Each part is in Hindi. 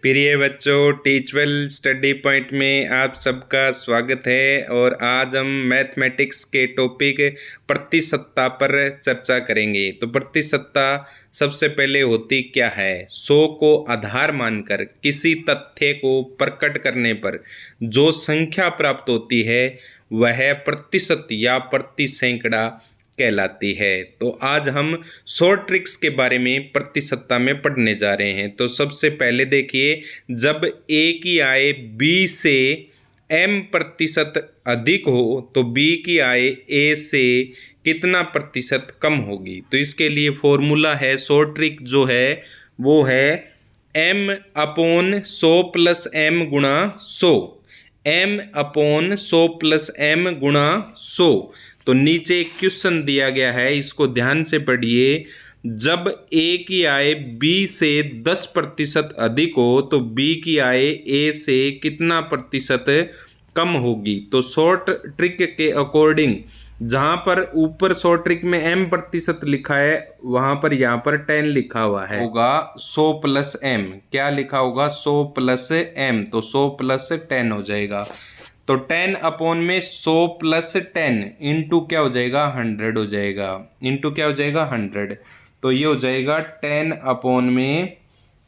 प्रिय बच्चों, टीचवेल स्टडी पॉइंट में आप सबका स्वागत है। और आज हम मैथमेटिक्स के टॉपिक प्रतिशतता पर चर्चा करेंगे। तो प्रतिशतता सबसे पहले होती क्या है? 100 को आधार मानकर किसी तथ्य को प्रकट करने पर जो संख्या प्राप्त होती है वह प्रतिशत या प्रति सैकड़ा कहलाती है। तो आज हम शॉर्ट ट्रिक्स के बारे में प्रतिशतता में पढ़ने जा रहे हैं। तो सबसे पहले देखिए, जब a की आय b से m प्रतिशत अधिक हो तो b की आय a से कितना प्रतिशत कम होगी? तो इसके लिए फॉर्मूला है, शॉर्ट ट्रिक जो है वो है m/100 + m गुणा 100, m/100 + m गुणा 100। तो नीचे एक क्वेश्चन दिया गया है, इसको ध्यान से पढ़िए। जब a की आय b से 10% अधिक हो तो b की आय a से कितना प्रतिशत कम होगी? तो शॉर्ट ट्रिक के अकॉर्डिंग जहां पर ऊपर शॉर्ट ट्रिक में m प्रतिशत लिखा है वहां पर यहाँ पर 10 लिखा हुआ है, होगा 100 + m। क्या लिखा होगा? 100 + m। तो 100 + 10 हो जाएगा। तो 10 में 100 + 10 इंटू क्या हो जाएगा? 100 हो जाएगा। इंटू क्या हो जाएगा? 100। तो ये हो जाएगा 10 में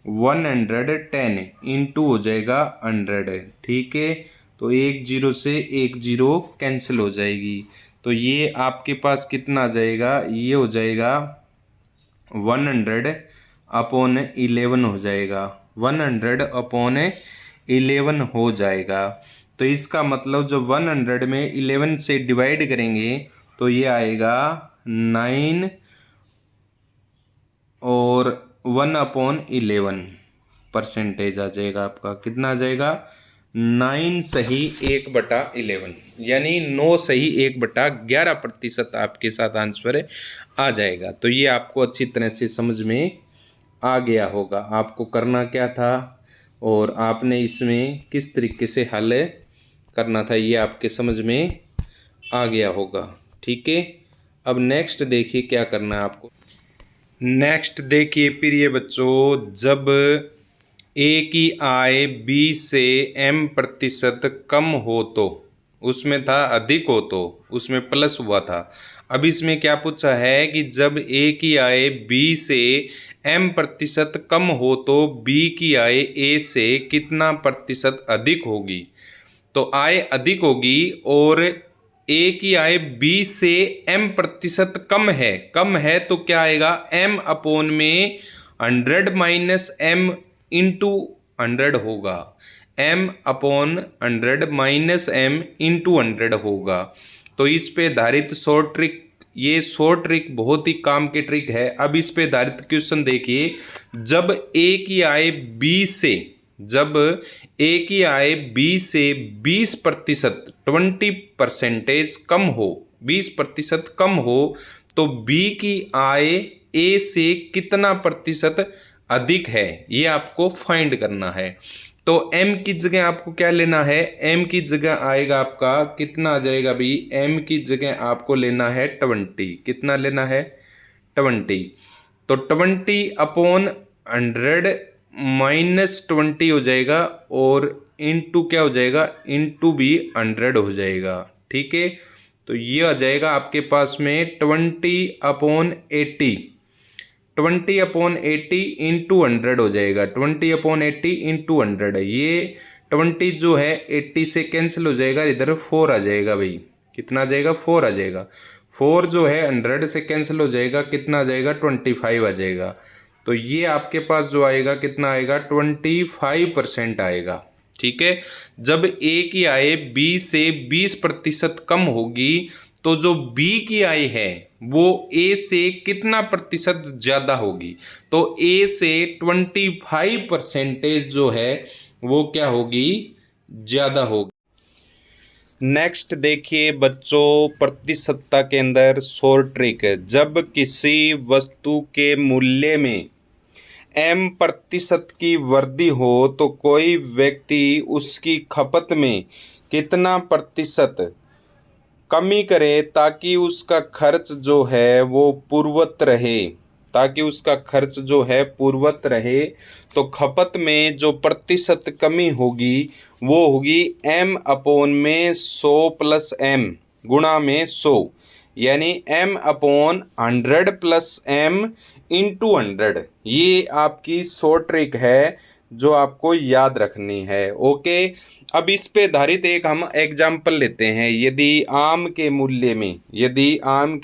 110 इंटू हो जाएगा 100। ठीक है, तो 1 0 से 1 0 कैंसिल हो जाएगी। तो ये आपके पास कितना आ जाएगा? ये हो जाएगा 100/11 हो जाएगा। 100/11 हो जाएगा। तो इसका मतलब जो 100 में 11 से डिवाइड करेंगे तो ये आएगा 9 और 1/11 परसेंटेज आ जाएगा। आपका कितना आ जाएगा? 9 सही 1/11, यानी 9 सही 1/11 प्रतिशत आपके साथ आंसर आ जाएगा। तो ये आपको अच्छी तरह से समझ में आ गया होगा आपको करना क्या था और आपने इसमें किस तरीके से हल करना था, ये आपके समझ में आ गया होगा। ठीक है, अब नेक्स्ट देखिए क्या करना है आपको। नेक्स्ट देखिए प्रिय बच्चों, जब a की आय b से m प्रतिशत कम हो तो, उसमें था अधिक हो तो उसमें प्लस हुआ था। अब इसमें क्या पूछा है कि जब a की आय b से m प्रतिशत कम हो तो b की आय a से कितना प्रतिशत अधिक होगी? तो आय अधिक होगी और a की आय b से m प्रतिशत कम है तो क्या आएगा? m/100 - m इंटू 100 होगा। m/100 - m इंटू 100 होगा। तो इस पे आधारित शॉर्ट ट्रिक, ये शॉर्ट ट्रिक बहुत ही काम की ट्रिक है। अब इस पे आधारित क्वेश्चन देखिए, जब a की आय b से, जब a की आय b से 20% 20% कम हो, 20% कम हो तो b की आय a से कितना प्रतिशत अधिक है? ये आपको फाइंड करना है। तो m की जगह आपको क्या लेना है? m की जगह आएगा आपका कितना आ जाएगा भाई? m की जगह आपको लेना है 20। कितना लेना है? 20। तो 20/100 -20 हो जाएगा और इंटू क्या हो जाएगा? इंटू भी 100 हो जाएगा। ठीक है, तो ये आ जाएगा आपके पास में 20/80। 20/80 इंटू 100 हो जाएगा। 20/80 इंटू 100, ये 20 जो है 80 से कैंसिल हो जाएगा, इधर 4 आ जाएगा भाई। कितना आ जाएगा? 4 आ जाएगा। 4 जो है 100 से कैंसिल हो जाएगा, कितना आ जाएगा? 25 आ जाएगा। तो ये आपके पास जो आएगा कितना आएगा? 25% आएगा। ठीक है, जब a की आय b से 20% कम होगी तो जो b की आय है वो a से कितना प्रतिशत ज्यादा होगी? तो a से 25% जो है वो क्या होगी? ज्यादा होगी। नेक्स्ट देखिए बच्चों, प्रतिशतता के अंदर शॉर्ट ट्रिक है। जब किसी वस्तु के मूल्य में m% की वृद्धि हो तो कोई व्यक्ति उसकी खपत में कितना प्रतिशत कमी करे ताकि उसका खर्च जो है वो पूर्वत रहे, ताकि उसका खर्च जो है पूर्वत रहे, तो खपत में जो प्रतिशत कमी होगी वो होगी m अपॉन में 100 प्लस m गुणा में 100, यानी m upon 100 plus m into 100। ये आपकी शॉर्ट ट्रिक है जो आपको याद रखनी है। ओके, अब इस पे आधारित एक हम एग्जाम्पल लेते हैं। यदि आम के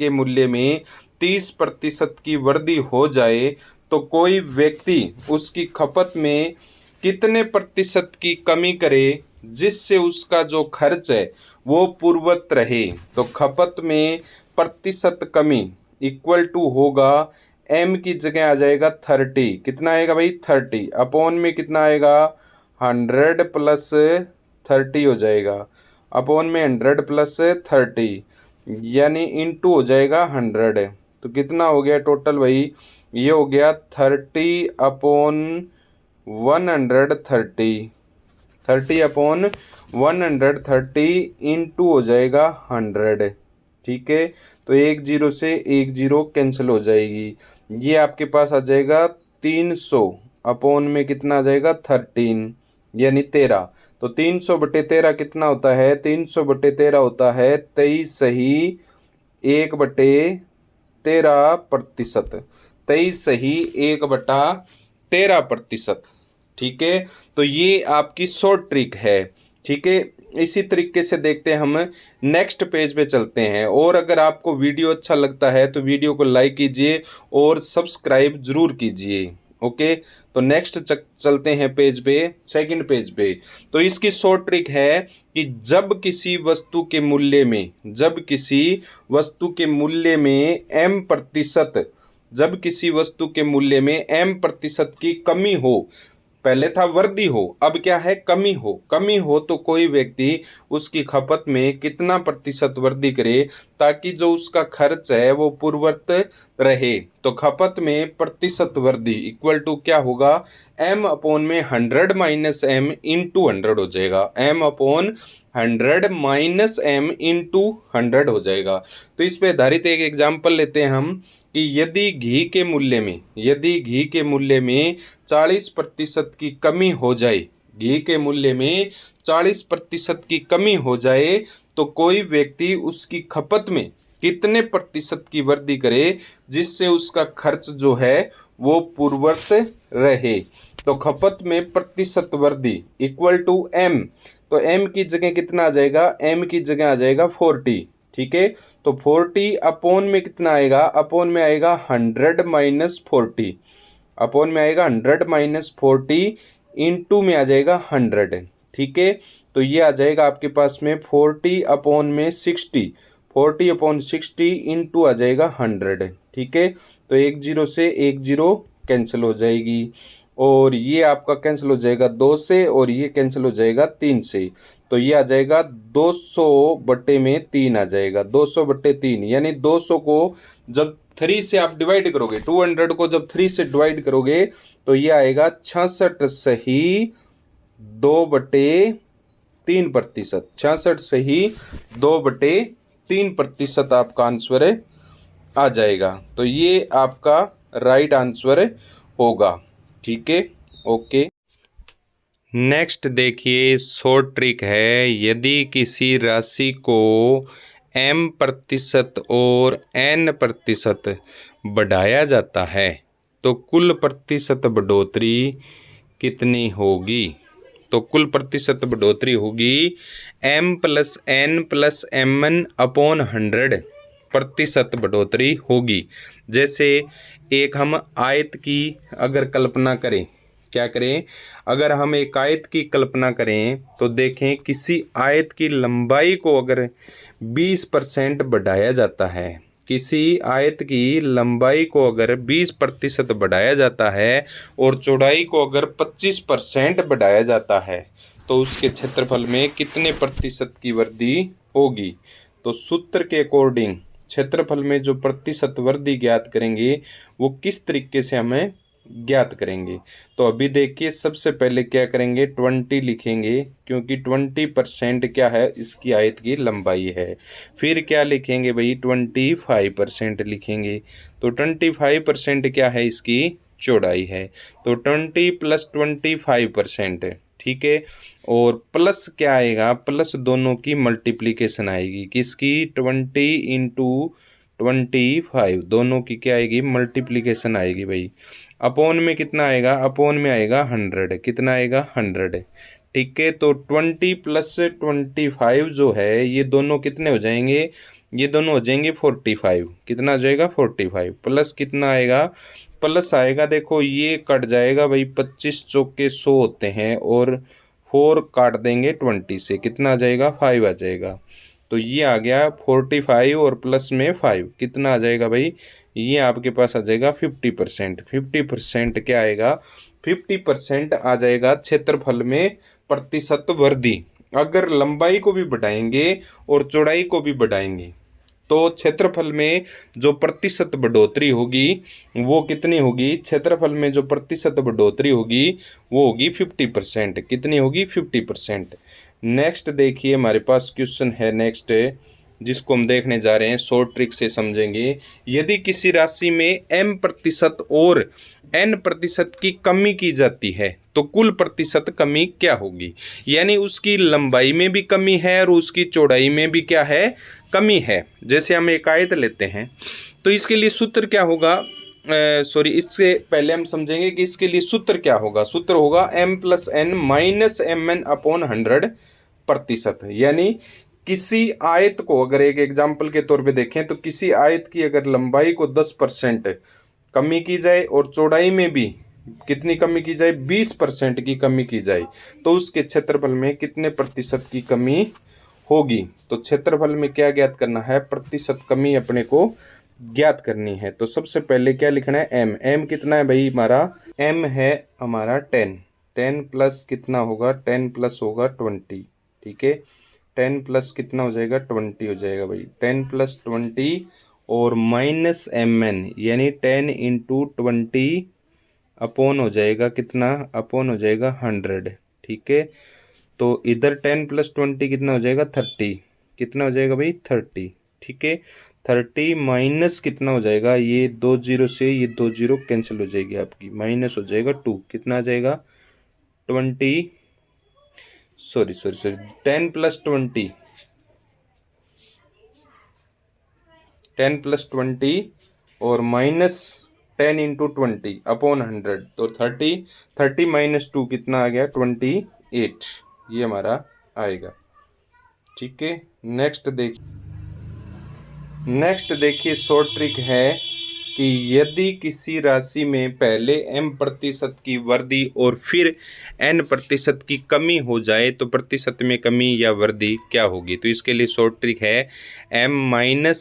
मूल्य में 30% की वृद्धि हो जाए तो कोई व्यक्ति उसकी खपत में कितने प्रतिशत की कमी करे जिससे उसका जो खर्च है वो पूर्वत रहे। तो खपत में प्रतिशत कमी इक्वल टू होगा m की जगह आ जाएगा 30, कितना आएगा भाई 30, अपॉन में कितना आएगा 100 प्लस 30 हो जाएगा, अपॉन में 100 प्लस 30 यानी इंटू हो जाएगा 100। तो कितना हो गया टोटल भाई, ये हो गया 30 अपॉन 130, 30 अपॉन 130 इंटू हो जाएगा 100। ठीक है, तो 1 0 से 1 0 कैंसिल हो जाएगी। ये आपके पास आ जाएगा 300 अपॉन में कितना आ जाएगा 13 यानी 13। तो 300 बटे 13 कितना होता है, 300 बटे 13 होता है 23 सही 1 बटे 13%, 23 सही 1 बटा 13%। ठीक है, तो ये आपकी शॉर्ट ट्रिक है। ठीक है, इसी तरीके से देखते हैं हम नेक्स्ट पेज पे चलते हैं। और अगर आपको वीडियो अच्छा लगता है तो वीडियो को लाइक कीजिए और सब्सक्राइब जरूर कीजिए। ओके, तो नेक्स्ट चलते हैं पेज पे, सेकंड पेज पे। तो इसकी शॉर्ट ट्रिक है कि जब किसी वस्तु के मूल्य में m प्रतिशत की कमी हो, पहले था वृद्धि हो, अब क्या है कमी हो तो कोई व्यक्ति उसकी खपत में कितना प्रतिशत वृद्धि करे ताकि जो उसका खर्च है वो पूर्ववत रहे। तो खपत में प्रतिशत वृद्धि इक्वल टू क्या होगा, m अपॉन में 100 माइनस m इंटू 100 हो जाएगा, m upon 100 minus m into 100 हो जाएगा। तो इस पे आधारित एक एग्जाम्पल लेते हैं हम कि यदि घी के मूल्य में 40% की कमी हो जाए, घी के मूल्य में 40% की कमी हो जाए तो कोई व्यक्ति उसकी खपत में कितने प्रतिशत की वृद्धि करे जिससे उसका खर्च जो है वो पूर्ववत रहे। तो खपत में प्रतिशत वृद्धि इक्वल टू m, तो m की जगह कितना आ जाएगा, m की जगह आ जाएगा 40। ठीक है, तो 40 अपॉन में कितना आएगा, अपॉन में आएगा 100 माइनस 40, अपॉन में आएगा 100 माइनस 40 इंटू में आ जाएगा 100। ठीक है, तो ये आ जाएगा आपके पास में 40 अपॉन में 60, 40 अपॉन 60 इंटू आ जाएगा 100। ठीक है, तो 1 0 से 1 0 कैंसिल हो जाएगी और ये आपका कैंसिल हो जाएगा 2 से और ये कैंसिल हो जाएगा 3 से। तो ये आ जाएगा 200 बटे में 3 आ जाएगा, 200 बटे 3 यानी 200 को जब 3 से आप डिवाइड करोगे, 200 को जब 3 से डिवाइड करोगे तो ये आएगा 66 सही 2 बटे 3%, 66 सही 2 बटे 3% आपका आंसर आ जाएगा। तो ये आपका राइट आंसर होगा। ठीक है, ओके। नेक्स्ट देखिए शॉर्ट ट्रिक है, यदि किसी राशि को m% और n% बढ़ाया जाता है तो कुल प्रतिशत बढ़ोतरी कितनी होगी। तो कुल प्रतिशत बढ़ोतरी होगी m plus n plus mn upon 100% बढ़ोतरी होगी। जैसे एक हम आयत की अगर कल्पना करें, क्या करें, अगर हम एक आयत की कल्पना करें तो देखें किसी आयत की लंबाई को अगर 20% बढ़ाया जाता है, किसी आयत की लंबाई को अगर 20% बढ़ाया जाता है और चौड़ाई को अगर 25% बढ़ाया जाता है तो उसके क्षेत्रफल में कितने प्रतिशत की वृद्धि होगी। तो सूत्र के अकॉर्डिंग क्षेत्रफल में जो प्रतिशत वृद्धि ज्ञात करेंगे वो किस तरीके से हमें ज्ञात करेंगे। तो अभी देखिए सबसे पहले क्या करेंगे, 20 लिखेंगे क्योंकि 20% क्या है, इसकी आयत की लंबाई है। फिर क्या लिखेंगे भाई, 25% लिखेंगे। तो 25% क्या है, इसकी चौड़ाई है। तो 20 + 25%, ठीक है। और प्लस क्या आएगा, प्लस दोनों की मल्टीप्लीकेशन आएगी, किसकी, 20 × 25, दोनों की क्या आएगी, मल्टीप्लीकेशन आएगी भाई। अपोन में कितना आएगा, अपोन में आएगा 100, कितना आएगा 100, ठीक है। तो 20 + 25 जो है, ये दोनों कितने हो जाएंगे, ये दोनों हो जाएंगे 45, कितना हो जाएगा 45, प्लस कितना आएगा, प्लस आएगा, देखो ये कट जाएगा भाई, 25 चौके 100 होते हैं, और 4 काट देंगे 20 से, कितना आ जाएगा 5 आ जाएगा। तो ये आ गया 45 और प्लस में 5, कितना आ जाएगा भाई, ये आपके पास आ जाएगा 50%। 50% क्या आएगा, 50% आ जाएगा क्षेत्रफल में प्रतिशत वृद्धि। अगर लंबाई को भी बढ़ाएंगे और चौड़ाई को भी बढ़ाएंगे तो क्षेत्रफल में जो प्रतिशत बढ़ोतरी होगी वो कितनी होगी, क्षेत्रफल में जो प्रतिशत बढ़ोतरी होगी वो होगी 50%, कितनी होगी 50%। नेक्स्ट देखिए हमारे पास क्वेश्चन है नेक्स्ट, जिसको हम देखने जा रहे हैं, शॉर्ट ट्रिक से समझेंगे। यदि किसी राशि में m% और n% की कमी की जाती है तो कुल प्रतिशत कमी क्या होगी। यानी उसकी लंबाई में भी कमी है और उसकी चौड़ाई में भी क्या है, कमी है। जैसे हम एक आयत लेते हैं तो इसके लिए सूत्र क्या होगा, इससे पहले हम समझेंगे कि इसके लिए सूत्र क्या होगा। सूत्र होगा m + n - mn/100%। यानी किसी आयत को अगर एक एग्जाम्पल के तौर पे देखें तो किसी आयत की अगर लंबाई को 10% कमी की जाए और चौड़ाई में भी कितनी कमी की जाए, 20% की कमी की जाए, तो उसके क्षेत्रफल में कितने प्रतिशत की कमी होगी। तो क्षेत्रफल में क्या ज्ञात करना है, प्रतिशत कमी अपने को ज्ञात करनी है। तो सबसे पहले क्या लिखना है, m। m कितना है भाई हमारा, m है हमारा 10। 10 प्लस कितना होगा, 10 प्लस होगा 20, ठीक है। 10 प्लस कितना हो जाएगा, 20 हो जाएगा भाई। 10 + 20 और -mn यानी 10 × 20 अपोन हो जाएगा कितना, अपोन हो जाएगा 100, ठीक है। तो इधर 10 + 20 कितना हो जाएगा 30, कितना हो जाएगा भाई 30, ठीक है। 30 माइनस कितना हो जाएगा, ये 2 0 से ये 2 0 कैंसिल हो जाएगी आपकी, माइनस हो जाएगा 2, कितना आ जाएगा 20, सॉरी 10 + 20, 10 + 20 और -10 × 20 अपोन 100, तो 30 - 2 कितना आ गया 28, ये हमारा आएगा, ठीक है। नेक्स्ट देखिए शॉर्ट ट्रिक है कि यदि किसी राशि में पहले m% की वृद्धि और फिर n% की कमी हो जाए तो प्रतिशत में कमी या वृद्धि क्या होगी। तो इसके लिए शॉर्ट ट्रिक है m-n,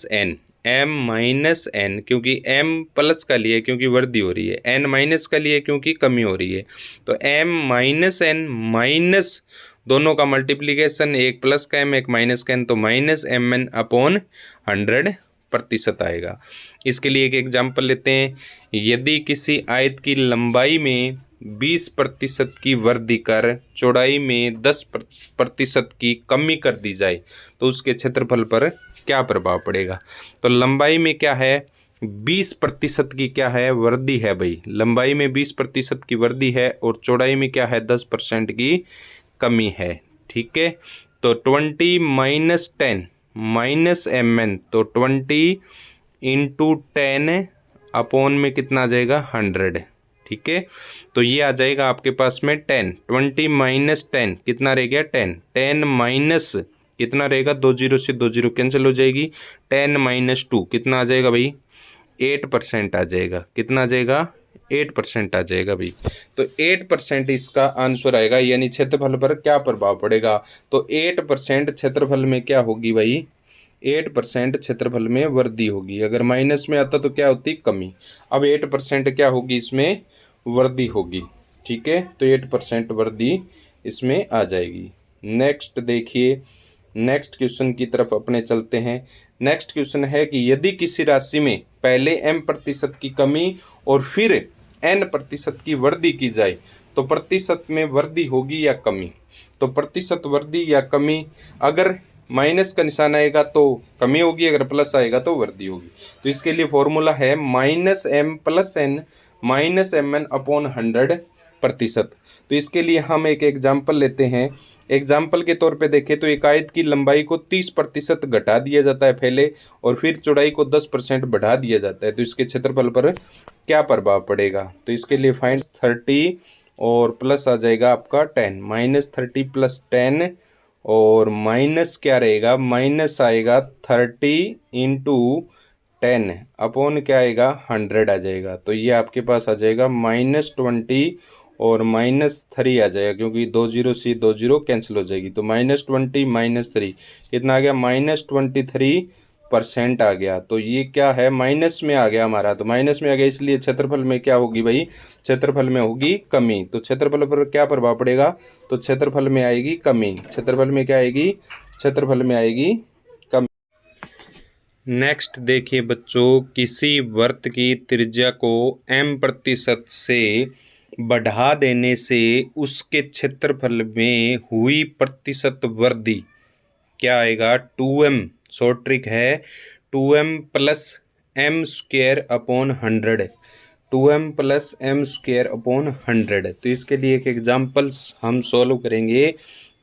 क्योंकि m प्लस का लिए क्योंकि वृद्धि हो रही है, n माइनस का लिए क्योंकि कमी हो रही है। तो m-n माइनस दोनों का मल्टीप्लीकेशन, एक प्लस का m एक माइनस का n, तो -mn/100% आएगा। इसके लिए एक एग्जाम्पल लेते हैं। यदि किसी आयत की लंबाई में 20% की वृद्धि कर चौड़ाई में 10% की कमी कर दी जाए तो उसके क्षेत्रफल पर क्या प्रभाव पड़ेगा। तो लंबाई में क्या है, 20% की क्या है, वृद्धि है भाई। लंबाई में 20% की वृद्धि है और चौड़ाई में क्या है, 10% की कमी है, ठीक है। तो 20 - 10 -mn, तो 20 × 10 अपोन में कितना आ जाएगा 100, ठीक है। तो ये आ जाएगा आपके पास में 10, 20 - 10 कितना रह गया 10, 10 माइनस कितना रहेगा, 2 0 से 2 0 कैंसिल हो जाएगी, 10 - 2 कितना आ जाएगा भाई 8% आ जाएगा, कितना आ जाएगा 8% आ जाएगा भाई। तो 8% इसका आंसर आएगा, यानी क्षेत्रफल पर क्या प्रभाव पड़ेगा। तो 8% क्षेत्रफल में क्या होगी भाई, 8% क्षेत्रफल में वृद्धि होगी। अगर माइनस में आता तो क्या होती, कमी। अब 8% क्या होगी, इसमें वृद्धि होगी, ठीक है। तो 8% वृद्धि इसमें आ जाएगी। नेक्स्ट देखिए, नेक्स्ट क्वेश्चन की तरफ अपने चलते हैं। नेक्स्ट क्वेश्चन है कि यदि किसी राशि में पहले m% की कमी और फिर n प्रतिशत की वृद्धि की जाए तो प्रतिशत में वृद्धि होगी या कमी। तो प्रतिशत वृद्धि या कमी, अगर माइनस का निशान आएगा तो कमी होगी, अगर प्लस आएगा तो वृद्धि होगी। तो इसके लिए फॉर्मूला है -m + n -mn अपॉन 100%। तो इसके लिए हम एक एग्जाम्पल लेते हैं। एग्जाम्पल के तौर पे देखें तो एक आयत की लंबाई को 30% घटा दिया जाता है पहले, और फिर चौड़ाई को 10% बढ़ा दिया जाता है। तो इसके क्षेत्रफल पर क्या प्रभाव पड़ेगा। तो इसके लिए फाइंड 30 और प्लस आ जाएगा आपका 10, -30 + 10 और माइनस क्या रहेगा, माइनस आएगा 30 × 10 अपॉन क्या आएगा 100 आ जाएगा। तो ये आपके पास आ जाएगा -20 और -3 आ जाएगा, क्योंकि 2 0 से 2 0 कैंसिल हो जाएगी। तो -20 -3 कितना आ गया, -23% आ गया। तो ये क्या है, माइनस में आ गया हमारा। तो माइनस में आ गया, इसलिए क्षेत्रफल में क्या होगी भाई, क्षेत्रफल में होगी कमी। तो क्षेत्रफल पर क्या प्रभाव पड़ेगा, तो क्षेत्रफल में आएगी कमी। क्षेत्रफल में क्या आएगी, क्षेत्रफल में आएगी कमी। नेक्स्ट देखिए बच्चों, किसी वृत्त की त्रिज्या को m% से बढ़ा देने से उसके क्षेत्रफल में हुई प्रतिशत वृद्धि क्या आएगा, 2m। शॉर्ट ट्रिक है 2m + m² upon 100, 2m + m² upon 100। तो इसके लिए एक एग्जाम्पल्स हम सॉल्व करेंगे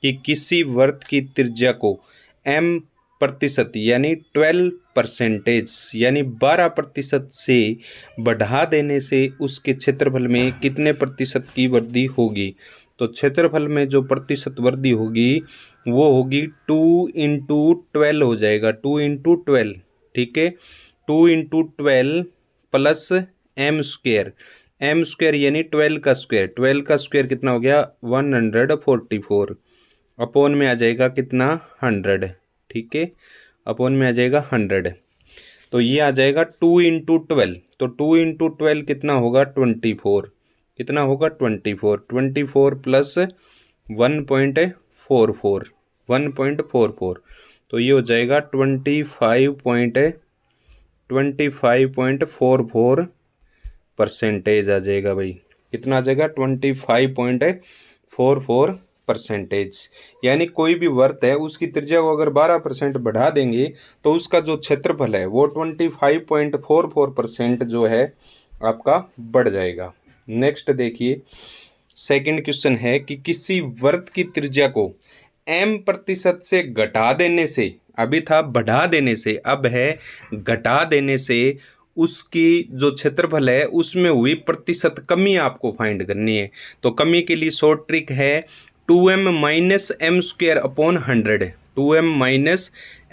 कि किसी वृत्त की त्रिज्या को m% यानी 12% यानी 12% से बढ़ा देने से उसके क्षेत्रफल में कितने प्रतिशत की वृद्धि होगी। तो क्षेत्रफल में जो प्रतिशत वृद्धि होगी वो होगी 2 × 12 हो जाएगा, 2 × 12, ठीक है। 2 × 12 प्लस m² यानी 12 का स्क्वायर, 12 का स्क्वायर कितना हो गया 144, अपॉन में आ जाएगा कितना 100, ठीक है, अपॉन में आ जाएगा 100। तो ये आ जाएगा 2 × 12, तो 2 × 12 कितना होगा 24, कितना होगा 24, 24 प्लस 1.44, 1.44, तो ये हो जाएगा 25.44% आ जाएगा भाई। कितना आ जाएगा 25.44%। यानी कोई भी वृत्त है उसकी त्रिज्या को अगर 12% बढ़ा देंगे तो उसका जो क्षेत्रफल है वो 25.44% जो है आपका बढ़ जाएगा। नेक्स्ट देखिए, सेकंड क्वेश्चन है कि किसी वृत्त की त्रिज्या को m% से घटा देने से, अभी था बढ़ा देने से, अब है घटा देने से उसकी जो क्षेत्रफल है उसमें हुई प्रतिशत कमी आपको फाइंड करनी है। तो कमी के लिए शॉर्ट ट्रिक है 2m - m² upon 100, 2m -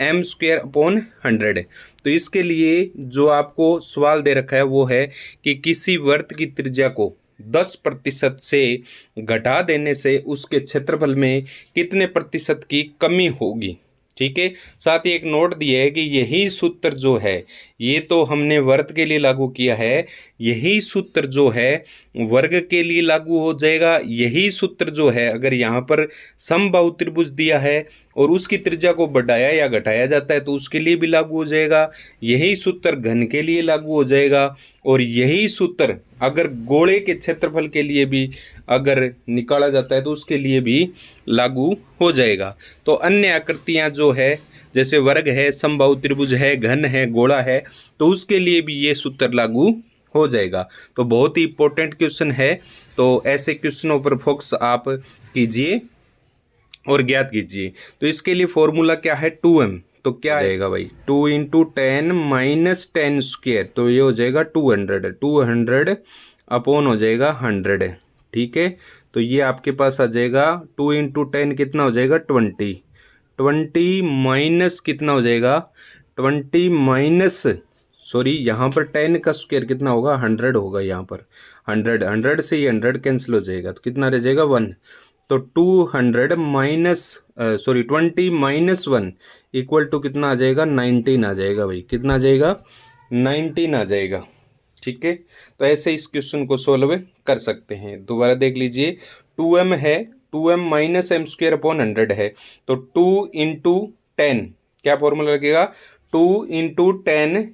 m² upon 100। तो इसके लिए जो आपको सवाल दे रखा है वो है कि किसी वृत्त की त्रिज्या को 10% से घटा देने से उसके क्षेत्रफल में कितने प्रतिशत की कमी होगी, ठीक है। साथ ही एक नोट दिया है कि यही सूत्र जो है ये तो हमने वर्ग के लिए लागू किया है, यही सूत्र जो है वर्ग के लिए लागू हो जाएगा। यही सूत्र जो है अगर यहाँ पर समबाहु त्रिभुज दिया है और उसकी त्रिज्या को बढ़ाया या घटाया जाता है तो उसके लिए भी लागू हो जाएगा। यही सूत्र घन के लिए लागू हो जाएगा और यही सूत्र अगर गोले के क्षेत्रफल के लिए भी अगर निकाला जाता है तो उसके लिए भी लागू हो जाएगा। तो अन्य आकृतियां जो है जैसे वर्ग है, समबाहु त्रिभुज है, घन है, गोला है, तो उसके लिए भी ये सूत्र लागू हो जाएगा। तो बहुत ही इंपॉर्टेंट क्वेश्चन है, तो ऐसे क्वेश्चनों पर फोकस आप कीजिए और ज्ञात कीजिए। तो इसके लिए फॉर्मूला क्या है 2m, तो क्या आएगा भाई 2 × 10 - 10², तो ये हो जाएगा 200, 200 अपॉन हो जाएगा 100, ठीक है। तो ये आपके पास आ जाएगा 2 × 10 कितना हो जाएगा 20, 20 माइनस कितना हो जाएगा 20 माइनस, सॉरी यहाँ पर 10 का स्क्वायर कितना होगा 100 होगा, यहाँ पर 100 से ये 100 कैंसिल हो जाएगा तो कितना रह जाएगा 1। तो 200 माइनस 20 माइनस 1 इक्वल टू कितना आ जाएगा 19 आ जाएगा भाई, कितना आ जाएगा 19 आ जाएगा, ठीक है। तो ऐसे इस क्वेश्चन को सोल्व कर सकते हैं। दोबारा देख लीजिए 2m है, 2m - m² अपॉन 100 है, तो 2 × 10 क्या फॉर्मूला लगेगा 2 × 10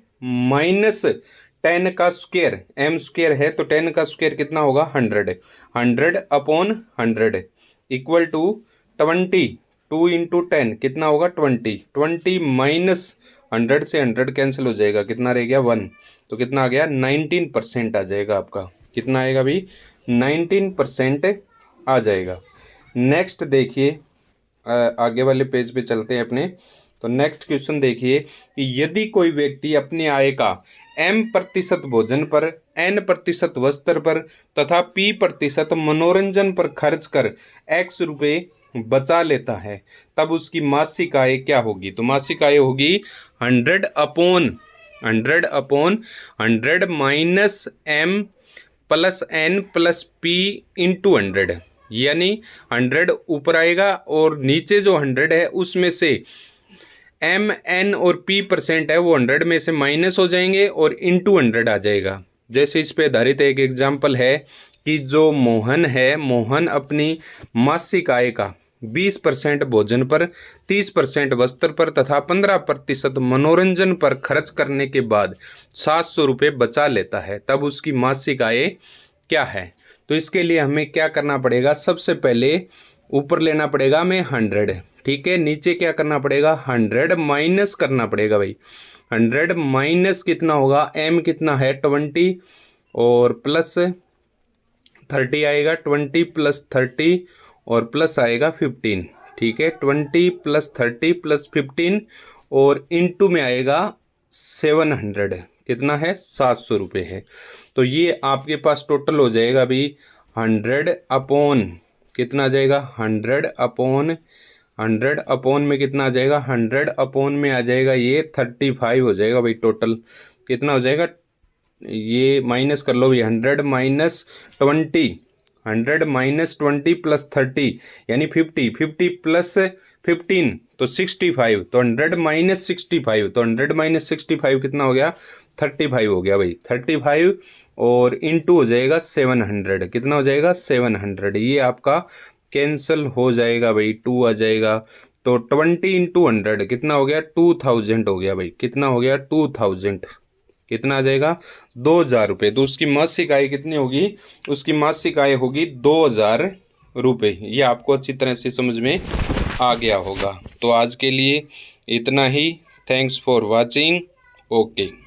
- 10 का स्क्वायर, m स्क्वायर है तो 10 का स्क्वायर कितना होगा 100, 100/100 इक्वल टू 20, 2 इंटू 10 कितना होगा 20, 20 माइनस 100 से 100 कैंसिल हो जाएगा, कितना रह गया 1, तो कितना आ गया 19% आ जाएगा आपका, कितना आएगा भाई 19% आ जाएगा। नेक्स्ट देखिए आगे वाले पेज पे चलते हैं अपने। तो नेक्स्ट क्वेश्चन देखिए कि यदि कोई व्यक्ति अपनी आय का m% भोजन पर, n% वस्त्र पर तथा p% मनोरंजन पर खर्च कर x रुपये बचा लेता है, तब उसकी मासिक आय क्या होगी? तो मासिक आय होगी 100/100 minus m plus n plus p into 100, यानी 100 ऊपर आएगा और नीचे जो 100 है उसमें से m n और p% है वो 100 में से माइनस हो जाएंगे और इंटू 100 आ जाएगा। जैसे इस पे आधारित एक एग्जाम्पल है कि जो मोहन है, मोहन अपनी मासिक आय का 20% भोजन पर, 30% वस्त्र पर तथा 15% मनोरंजन पर खर्च करने के बाद 700 रुपये बचा लेता है, तब उसकी मासिक आय क्या है? तो इसके लिए हमें क्या करना पड़ेगा? सबसे पहले ऊपर लेना पड़ेगा हमें 100, ठीक है, नीचे क्या करना पड़ेगा 100 माइनस करना पड़ेगा भाई। 100 माइनस कितना होगा, m कितना है 20 और प्लस 30 आएगा, 20 प्लस 30 और प्लस आएगा 15, ठीक है, 20 प्लस 30 प्लस 15 और इंटू में आएगा 700, कितना है 700 रुपये है। तो ये आपके पास टोटल हो जाएगा अभी 100 अपॉन कितना आ जाएगा 100 अपॉन में कितना आ जाएगा 100 अपॉन में आ जाएगा ये 35 हो जाएगा भाई। टोटल कितना हो जाएगा ये माइनस कर लो भाई, 100 माइनस 20, 100 माइनस 20 प्लस 30 यानी 50 प्लस 15 तो 65, तो 100 माइनस 65, तो 100 माइनस 65 कितना हो गया 35 हो गया भाई। 35 और इंटू हो जाएगा 700, कितना हो जाएगा 700, ये आपका कैंसिल हो जाएगा भाई, 2 आ जाएगा। तो 20 इंटू 100 कितना हो गया 2000 हो गया भाई, कितना हो गया 2000, कितना आ जाएगा 2000 रुपये। तो उसकी मासिक आय कितनी होगी? उसकी मासिक आय होगी 2000 रुपये। ये आपको अच्छी तरह से समझ में आ गया होगा। तो आज के लिए इतना ही। Thanks for watching. ओके।